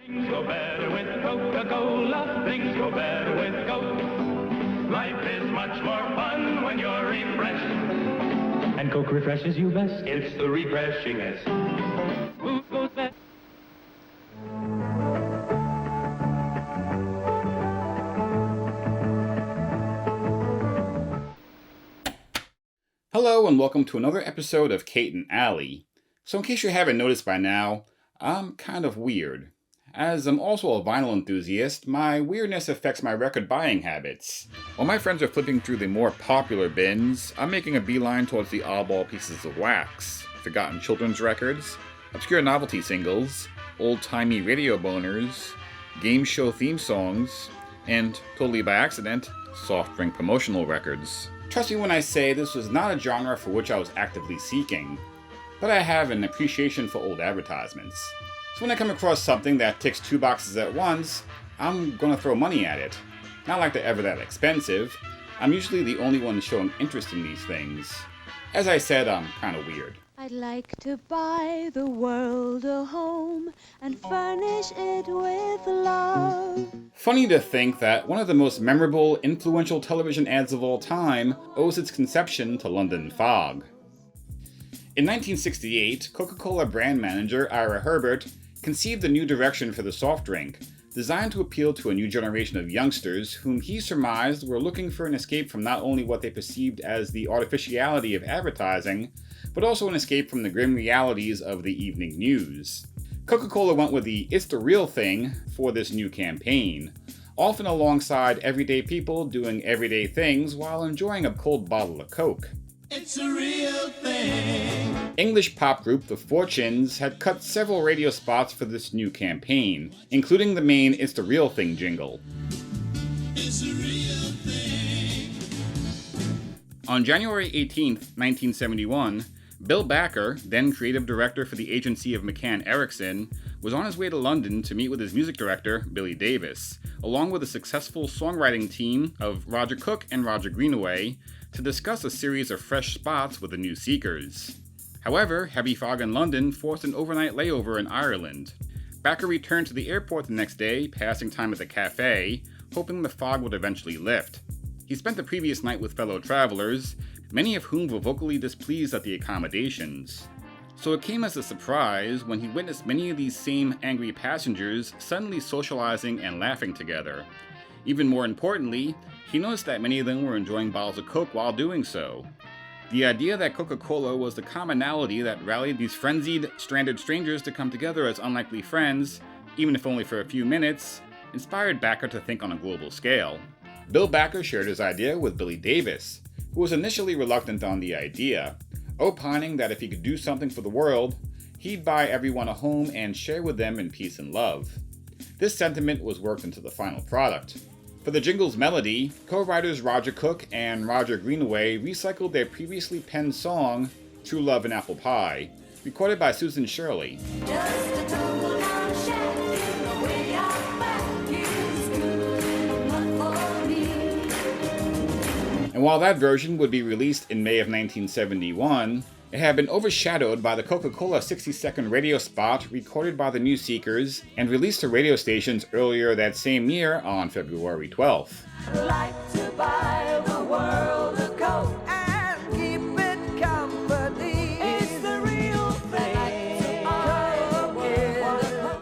Things go better with Coca-Cola. Things go better with Coke. Life is much more fun when you're refreshed. And Coke refreshes you best. It's the refreshingest. Who goes best? Hello and welcome to another episode of Kate and Allie. So in case you haven't noticed by now, I'm kind of weird. As I'm also a vinyl enthusiast, my weirdness affects my record buying habits. While my friends are flipping through the more popular bins, I'm making a beeline towards the oddball pieces of wax, forgotten children's records, obscure novelty singles, old-timey radio boners, game show theme songs, and, totally by accident, soft drink promotional records. Trust me when I say this was not a genre for which I was actively seeking, but I have an appreciation for old advertisements. So when I come across something that ticks two boxes at once, I'm gonna throw money at it. Not like they're ever that expensive. I'm usually the only one showing interest in these things. As I said, I'm kinda weird. I'd like to buy the world a home and furnish it with love. Funny to think that one of the most memorable, influential television ads of all time owes its conception to London fog. In 1968, Coca-Cola brand manager Ira Herbert conceived a new direction for the soft drink, designed to appeal to a new generation of youngsters whom he surmised were looking for an escape from not only what they perceived as the artificiality of advertising, but also an escape from the grim realities of the evening news. Coca-Cola went with the "It's the Real Thing" for this new campaign, often alongside everyday people doing everyday things while enjoying a cold bottle of Coke. It's a real thing. English pop group The Fortunes had cut several radio spots for this new campaign, including the main "It's the Real Thing" jingle. It's a real thing. On January 18th, 1971, Bill Backer, then creative director for the agency of McCann Erickson, was on his way to London to meet with his music director, Billy Davis, along with a successful songwriting team of Roger Cook and Roger Greenaway, to discuss a series of fresh spots with the new Seekers. However, heavy fog in London forced an overnight layover in Ireland. Backer returned to the airport the next day, passing time at the cafe, hoping the fog would eventually lift. He spent the previous night with fellow travelers, many of whom were vocally displeased at the accommodations. So it came as a surprise when he witnessed many of these same angry passengers suddenly socializing and laughing together. Even more importantly, he noticed that many of them were enjoying bottles of Coke while doing so. The idea that Coca-Cola was the commonality that rallied these frenzied, stranded strangers to come together as unlikely friends, even if only for a few minutes, inspired Backer to think on a global scale. Bill Backer shared his idea with Billy Davis, who was initially reluctant on the idea, opining that if he could do something for the world, he'd buy everyone a home and share with them in peace and love. This sentiment was worked into the final product. For the jingle's melody, co-writers Roger Cook and Roger Greenaway recycled their previously penned song, True Love and Apple Pie, recorded by Susan Shirley. And while that version would be released in May of 1971, it had been overshadowed by the Coca-Cola 60-second radio spot recorded by the New Seekers and released to radio stations earlier that same year on February 12th. I'd like to buy the world a Coke and keep it company. It's the real thing.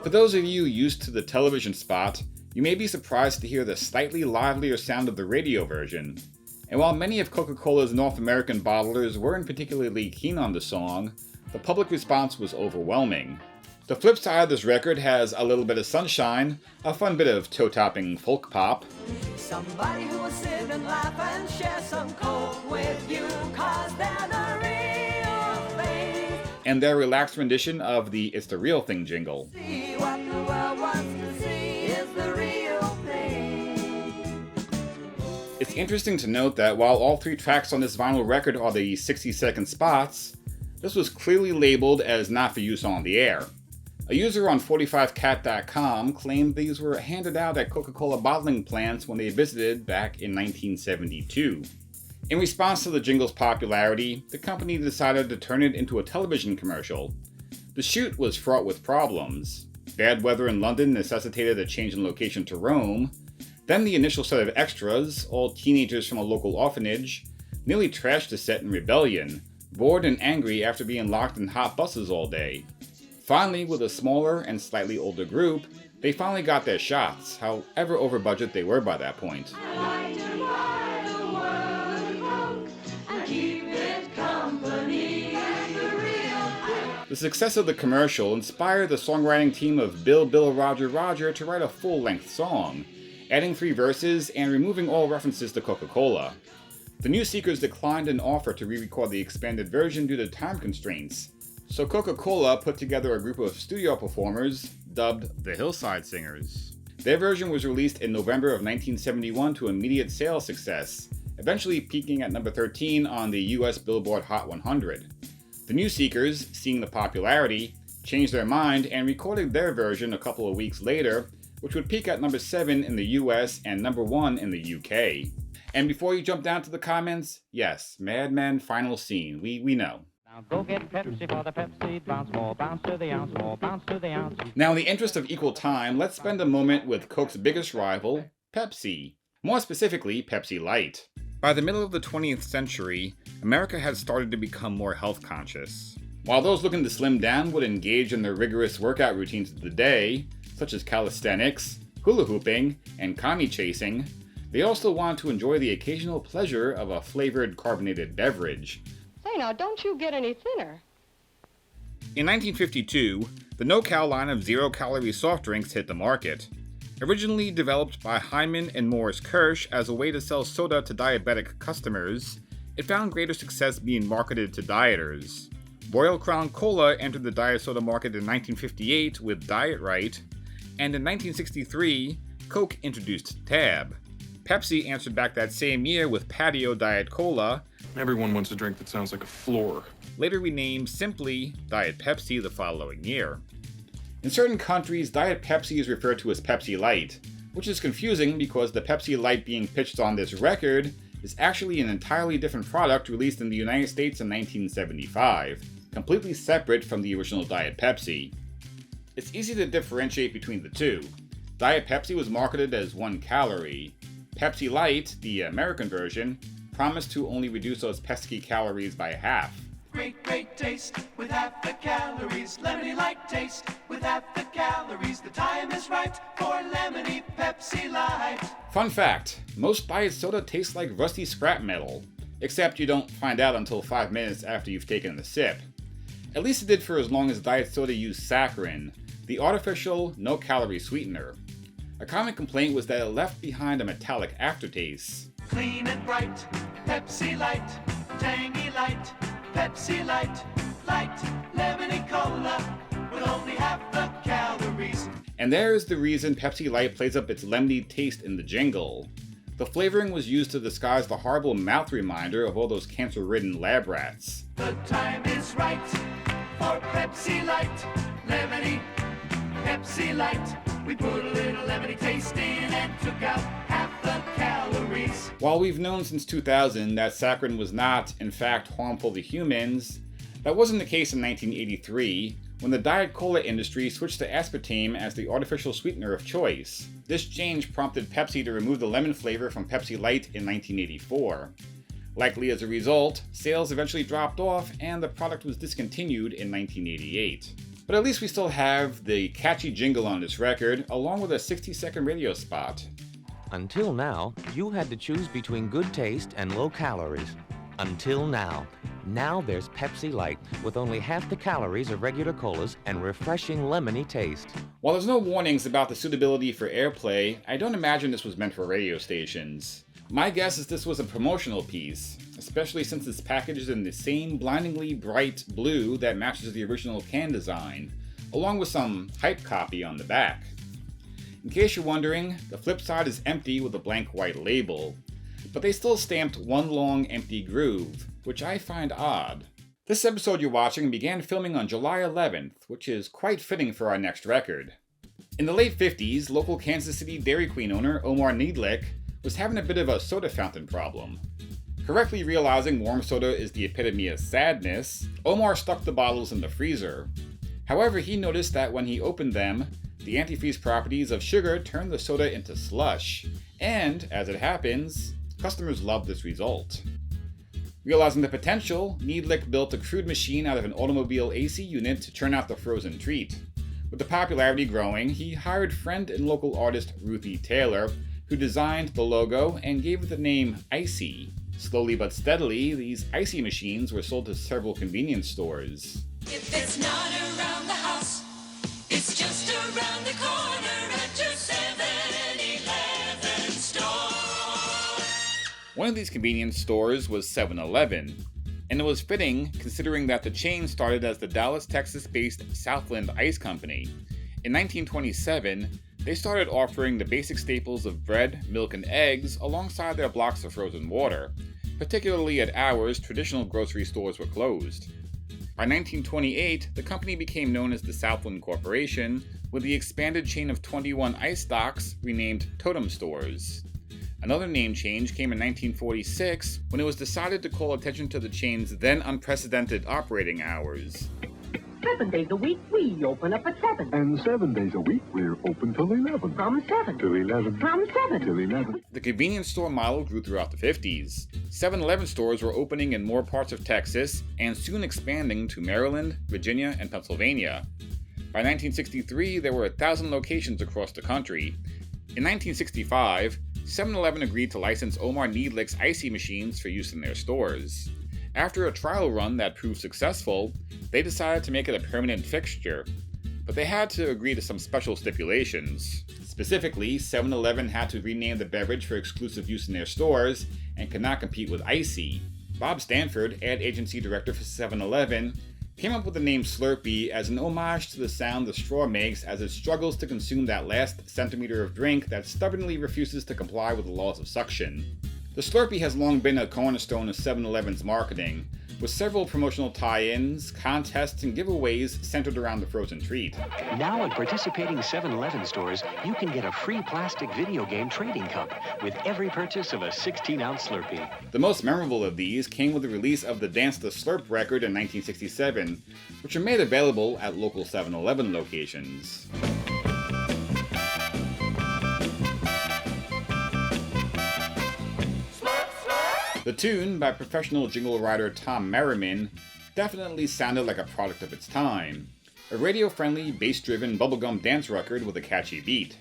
For those of you used to the television spot, you may be surprised to hear the slightly livelier sound of the radio version. And while many of Coca-Cola's North American bottlers weren't particularly keen on the song, the public response was overwhelming. The flip side of this record has A Little Bit of Sunshine, a fun bit of toe-topping folk pop. Somebody who will sit and laugh and share some Coke with you, 'cause they're the real thing. And their relaxed rendition of the It's the Real Thing jingle. See what the world wants to see is the real thing. It's interesting to note that while all three tracks on this vinyl record are the 60-second spots, this was clearly labeled as not for use on the air. A user on 45cat.com claimed these were handed out at Coca-Cola bottling plants when they visited back in 1972. In response to the jingle's popularity, the company decided to turn it into a television commercial. The shoot was fraught with problems. Bad weather in London necessitated a change in location to Rome. Then the initial set of extras, all teenagers from a local orphanage, nearly trashed the set in rebellion, bored and angry after being locked in hot buses all day. Finally, with a smaller and slightly older group, they finally got their shots, however over budget they were by that point. The success of the commercial inspired the songwriting team of Bill Roger to write a full-length song, adding 3 verses and removing all references to Coca-Cola. The New Seekers declined an offer to re-record the expanded version due to time constraints, so Coca-Cola put together a group of studio performers dubbed the Hillside Singers. Their version was released in November of 1971 to immediate sales success, eventually peaking at number 13 on the US Billboard Hot 100. The New Seekers, seeing the popularity, changed their mind and recorded their version a couple of weeks later, which would peak at number 7 in the US and number 1 in the UK. And before you jump down to the comments, yes, Mad Men final scene, we know. Now go get Pepsi for the Pepsi, bounce more, bounce to the ounce, more, bounce to the ounce. Now in the interest of equal time, let's spend a moment with Coke's biggest rival, Pepsi. More specifically, Pepsi Light. By the middle of the 20th century, America had started to become more health conscious. While those looking to slim down would engage in the rigorous workout routines of the day, such as calisthenics, hula hooping, and kami chasing, they also wanted to enjoy the occasional pleasure of a flavored carbonated beverage. Say now, don't you get any thinner? In 1952, the no-cal line of zero-calorie soft drinks hit the market. Originally developed by Hyman and Morris Kirsch as a way to sell soda to diabetic customers, it found greater success being marketed to dieters. Royal Crown Cola entered the diet soda market in 1958 with Diet Right, and in 1963, Coke introduced Tab. Pepsi answered back that same year with Patio Diet Cola. Everyone wants a drink that sounds like a floor. Later renamed simply Diet Pepsi the following year. In certain countries, Diet Pepsi is referred to as Pepsi Light, which is confusing because the Pepsi Light being pitched on this record is actually an entirely different product released in the United States in 1975, completely separate from the original Diet Pepsi. It's easy to differentiate between the two. Diet Pepsi was marketed as 1 calorie. Pepsi Light, the American version, promised to only reduce those pesky calories by half. Great, great taste with half the calories. Lemony light taste with half the calories. The time is right for lemony Pepsi Light. Fun fact, most diet soda tastes like rusty scrap metal, except you don't find out until 5 minutes after you've taken a sip. At least it did for as long as diet soda used saccharin, the artificial, no-calorie sweetener. A common complaint was that it left behind a metallic aftertaste. Clean and bright, Pepsi Light, tangy light, Pepsi Light, light, lemony cola, with only half the calories. And there's the reason Pepsi Light plays up its lemony taste in the jingle. The flavoring was used to disguise the horrible mouth reminder of all those cancer-ridden lab rats. The time is right for Pepsi Light, lemony, Pepsi Light. We put a little lemony taste in and took out half the calories. While we've known since 2000 that saccharin was not, in fact, harmful to humans, that wasn't the case in 1983, when the Diet Cola industry switched to aspartame as the artificial sweetener of choice. This change prompted Pepsi to remove the lemon flavor from Pepsi Light in 1984. Likely as a result, sales eventually dropped off and the product was discontinued in 1988. But at least we still have the catchy jingle on this record, along with a 60-second radio spot. Until now, you had to choose between good taste and low calories. Until now. Now there's Pepsi Light, with only half the calories of regular colas and refreshing lemony taste. While there's no warnings about the suitability for airplay, I don't imagine this was meant for radio stations. My guess is this was a promotional piece, especially since it's packaged in the same blindingly bright blue that matches the original can design, along with some hype copy on the back. In case you're wondering, the flip side is empty with a blank white label, but they still stamped one long empty groove, which I find odd. This episode you're watching began filming on July 11th, which is quite fitting for our next record. In the late 50s, local Kansas City Dairy Queen owner Omar Needlick was having a bit of a soda fountain problem. Correctly realizing warm soda is the epitome of sadness, Omar stuck the bottles in the freezer. However, he noticed that when he opened them, the antifreeze properties of sugar turned the soda into slush, and, as it happens, customers loved this result. Realizing the potential, Needlick built a crude machine out of an automobile AC unit to churn out the frozen treat. With the popularity growing, he hired friend and local artist Ruthie Taylor, who designed the logo and gave it the name Icy. Slowly but steadily, these Icy machines were sold to several convenience stores. If it's not around the house, it's just around the corner at your 7-Eleven store. One of these convenience stores was 7-Eleven, and it was fitting considering that the chain started as the Dallas, Texas-based Southland Ice Company. In 1927, they started offering the basic staples of bread, milk, and eggs alongside their blocks of frozen water, particularly at hours traditional grocery stores were closed. By 1928, the company became known as the Southland Corporation, with the expanded chain of 21 ice stocks renamed Totem Stores. Another name change came in 1946 when it was decided to call attention to the chain's then unprecedented operating hours. 7 days a week, we open up at 7. And 7 days a week, we're open till 11. From 7. Till 11. From 7. Till 11. The convenience store model grew throughout the 50s. 7-Eleven stores were opening in more parts of Texas and soon expanding to Maryland, Virginia, and Pennsylvania. By 1963, there were 1,000 locations across the country. In 1965, 7-Eleven agreed to license Omar Needlick's Icy machines for use in their stores. After a trial run that proved successful, they decided to make it a permanent fixture. But they had to agree to some special stipulations. Specifically, 7-Eleven had to rename the beverage for exclusive use in their stores and could not compete with Icy. Bob Stanford, ad agency director for 7-Eleven, came up with the name Slurpee as an homage to the sound the straw makes as it struggles to consume that last centimeter of drink that stubbornly refuses to comply with the laws of suction. The Slurpee has long been a cornerstone of 7-Eleven's marketing, with several promotional tie-ins, contests, and giveaways centered around the frozen treat. Now at participating 7-Eleven stores, you can get a free plastic video game trading cup with every purchase of a 16-ounce Slurpee. The most memorable of these came with the release of the Dance the Slurp record in 1967, which were made available at local 7-Eleven locations. The tune, by professional jingle writer Tom Merriman, definitely sounded like a product of its time. A radio-friendly, bass-driven bubblegum dance record with a catchy beat.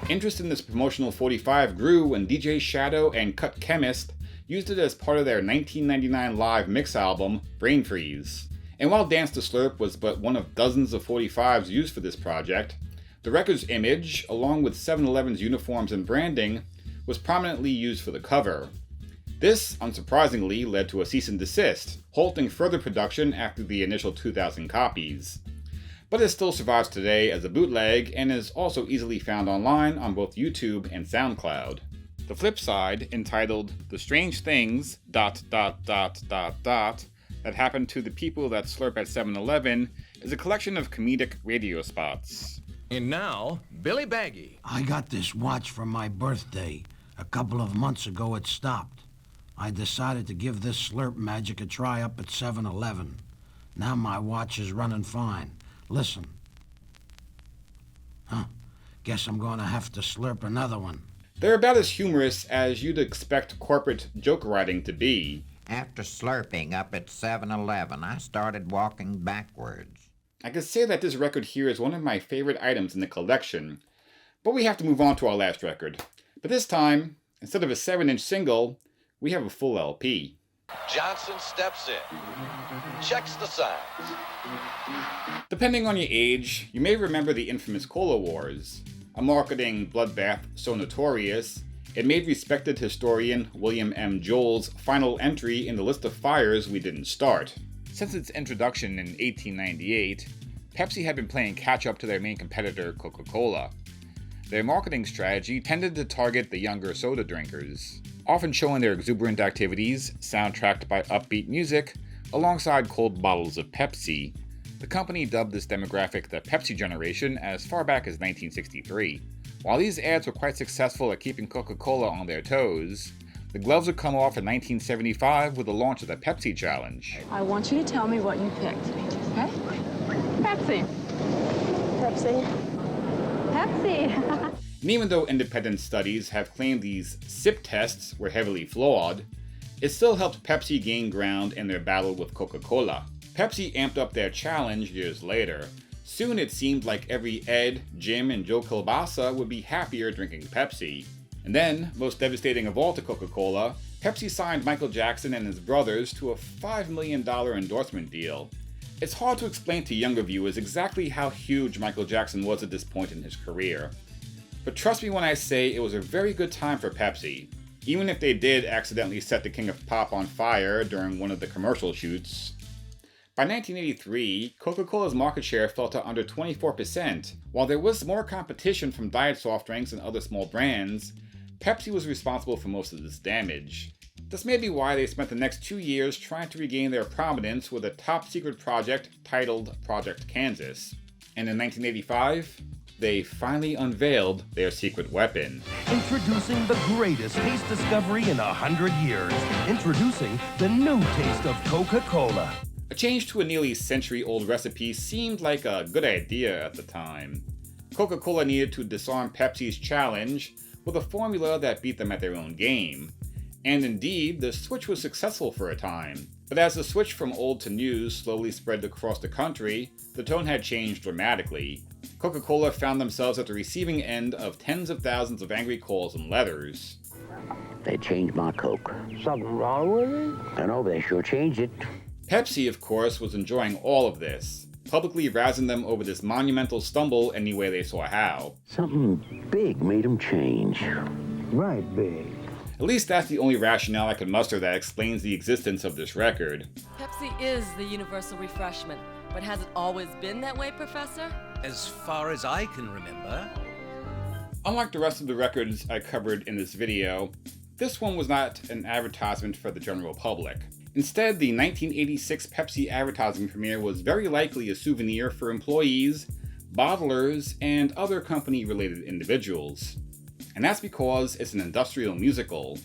Interest in this promotional 45 grew when DJ Shadow and Cut Chemist used it as part of their 1999 live mix album, Brain Freeze. And while Dance to Slurp was but one of dozens of 45s used for this project, the record's image, along with 7-Eleven's uniforms and branding, was prominently used for the cover. This, unsurprisingly, led to a cease and desist, halting further production after the initial 2,000 copies. But it still survives today as a bootleg and is also easily found online on both YouTube and SoundCloud. The flip side, entitled The Strange Things ... that happened to the people that slurp at 7-Eleven, is a collection of comedic radio spots. And now, Billy Baggy. I got this watch for my birthday. A couple of months ago it stopped. I decided to give this slurp magic a try up at 7-Eleven. Now my watch is running fine. Listen. Guess I'm gonna have to slurp another one. They're about as humorous as you'd expect corporate joke writing to be. After slurping up at 7-Eleven, I started walking backwards. I could say that this record here is one of my favorite items in the collection, but we have to move on to our last record. But this time, instead of a 7-inch single, we have a full LP. Johnson steps in, checks the signs. Depending on your age, you may remember the infamous Cola Wars, a marketing bloodbath so notorious, it made respected historian William M. Joel's final entry in the list of fires we didn't start. Since its introduction in 1898, Pepsi had been playing catch-up to their main competitor, Coca-Cola. Their marketing strategy tended to target the younger soda drinkers, often showing their exuberant activities, soundtracked by upbeat music, alongside cold bottles of Pepsi. The company dubbed this demographic the Pepsi generation as far back as 1963. While these ads were quite successful at keeping Coca-Cola on their toes, the gloves would come off in 1975 with the launch of the Pepsi Challenge. I want you to tell me what you picked. Pepsi. Pepsi. Pepsi. And even though independent studies have claimed these sip tests were heavily flawed, it still helped Pepsi gain ground in their battle with Coca-Cola. Pepsi amped up their challenge years later. Soon it seemed like every Ed, Jim, and Joe Kilbasa would be happier drinking Pepsi. And then, most devastating of all to Coca-Cola, Pepsi signed Michael Jackson and his brothers to a $5 million endorsement deal. It's hard to explain to younger viewers exactly how huge Michael Jackson was at this point in his career. But trust me when I say it was a very good time for Pepsi, even if they did accidentally set the King of Pop on fire during one of the commercial shoots. By 1983, Coca-Cola's market share fell to under 24%. While there was more competition from diet soft drinks and other small brands, Pepsi was responsible for most of this damage. This may be why they spent the next 2 years trying to regain their prominence with a top-secret project titled Project Kansas. And in 1985, they finally unveiled their secret weapon. Introducing the greatest taste discovery in 100 years. Introducing the new taste of Coca-Cola. A change to a nearly century-old recipe seemed like a good idea at the time. Coca-Cola needed to disarm Pepsi's challenge with a formula that beat them at their own game. And indeed, the switch was successful for a time. But as the switch from old to new slowly spread across the country, the tone had changed dramatically. Coca-Cola found themselves at the receiving end of tens of thousands of angry calls and letters. They changed my Coke. Something wrong with it? I know, they sure changed it. Pepsi, of course, was enjoying all of this, publicly rousing them over this monumental stumble any way they saw how. Something big made them change. Right, big. At least that's the only rationale I could muster that explains the existence of this record. Pepsi is the universal refreshment, but has it always been that way, Professor? As far as I can remember. Unlike the rest of the records I covered in this video, this one was not an advertisement for the general public. Instead, the 1986 Pepsi advertising premiere was very likely a souvenir for employees, bottlers, and other company-related individuals. And that's because it's an industrial musical.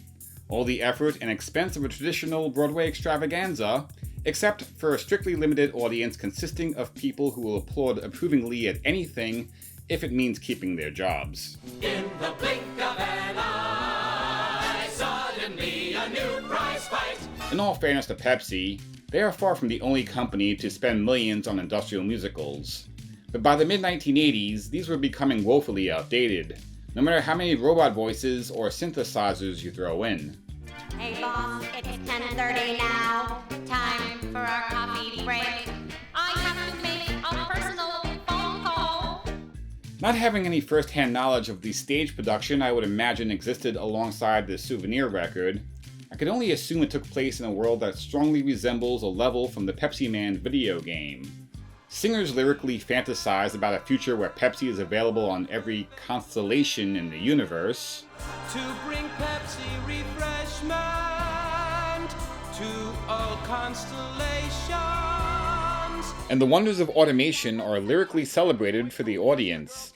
All the effort and expense of a traditional Broadway extravaganza, except for a strictly limited audience consisting of people who will applaud approvingly at anything if it means keeping their jobs. In the blink of an eye, suddenly a new prize fight. In all fairness to Pepsi, they are far from the only company to spend millions on industrial musicals. But by the mid-1980s, these were becoming woefully outdated, no matter how many robot voices or synthesizers you throw in. Hey boss, it's 10:30 now. Time for our coffee break. I have to make a personal phone call. Not having any first-hand knowledge of the stage production I would imagine existed alongside this souvenir record, I could only assume it took place in a world that strongly resembles a level from the Pepsi Man video game. Singers lyrically fantasize about a future where Pepsi is available on every constellation in the universe. To bring Pepsi refreshment to all constellations. And the wonders of automation are lyrically celebrated for the audience,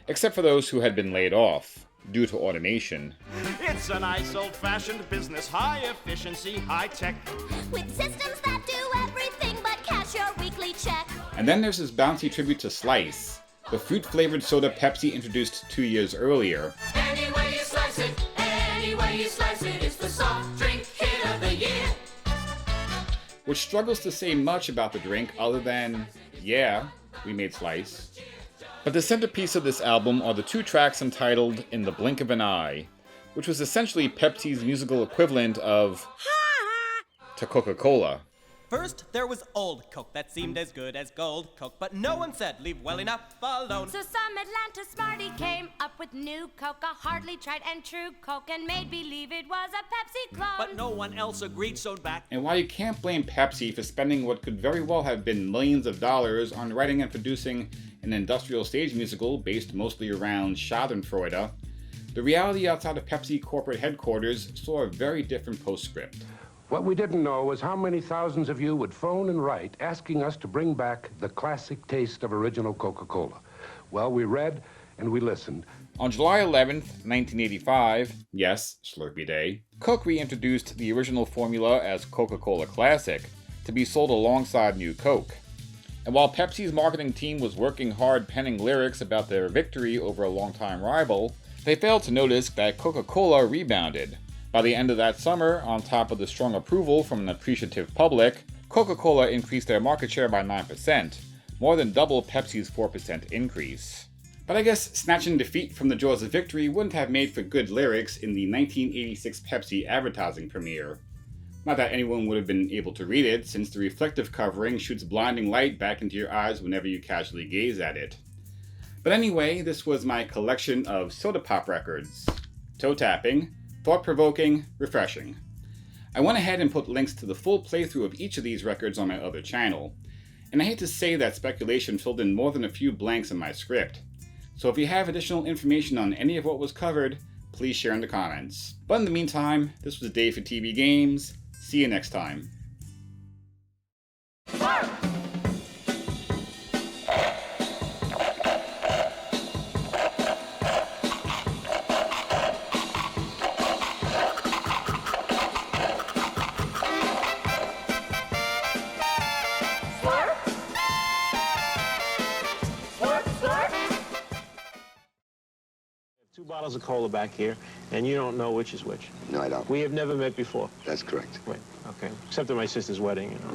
except for those who had been laid off due to automation. It's a nice old-fashioned business, high efficiency, high tech. With systems that do everything but cash your weekly check. And then there's this bouncy tribute to Slice, the fruit-flavored soda Pepsi introduced 2 years earlier. Any way you slice it, it's the soft drink hit of the year. Which struggles to say much about the drink other than, yeah, we made Slice. But the centerpiece of this album are the 2 tracks entitled In the Blink of an Eye, which was essentially Pepsi's musical equivalent of to Coca-Cola. First, there was old Coke that seemed as good as gold Coke, but no one said leave well enough alone. So some Atlanta smarty came up with new Coke, a hardly tried and true Coke, and made believe it was a Pepsi clone. But no one else agreed, so back. And while you can't blame Pepsi for spending what could very well have been millions of dollars on writing and producing an industrial stage musical based mostly around Schadenfreude, the reality outside of Pepsi corporate headquarters saw a very different postscript. What we didn't know was how many thousands of you would phone and write asking us to bring back the classic taste of original Coca-Cola. Well, we read and we listened. On July 11th, 1985, yes, Slurpee Day, Coke reintroduced the original formula as Coca-Cola Classic to be sold alongside New Coke. And while Pepsi's marketing team was working hard penning lyrics about their victory over a longtime rival, they failed to notice that Coca-Cola rebounded. By the end of that summer, on top of the strong approval from an appreciative public, Coca-Cola increased their market share by 9%, more than double Pepsi's 4% increase. But I guess snatching defeat from the jaws of victory wouldn't have made for good lyrics in the 1986 Pepsi advertising premiere. Not that anyone would have been able to read it, since the reflective covering shoots blinding light back into your eyes whenever you casually gaze at it. But anyway, this was my collection of soda pop records. Toe-tapping, thought-provoking, refreshing. I went ahead and put links to the full playthrough of each of these records on my other channel. And I hate to say that speculation filled in more than a few blanks in my script. So if you have additional information on any of what was covered, please share in the comments. But in the meantime, this was Dave for TeeVee Games. See you next time. Two bottles of cola back here, and you don't know which is which. No, I don't. We have never met before. That's correct. Right, okay. Except at my sister's wedding, you know.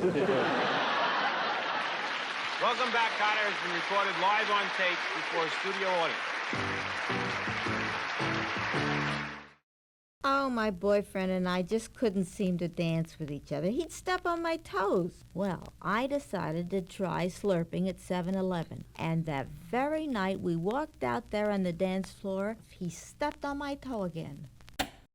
Welcome back, Carter. Has been recorded live on tape before a studio audience. Oh, my boyfriend and I just couldn't seem to dance with each other. He'd step on my toes. Well, I decided to try slurping at 7-Eleven. And that very night we walked out there on the dance floor, he stepped on my toe again.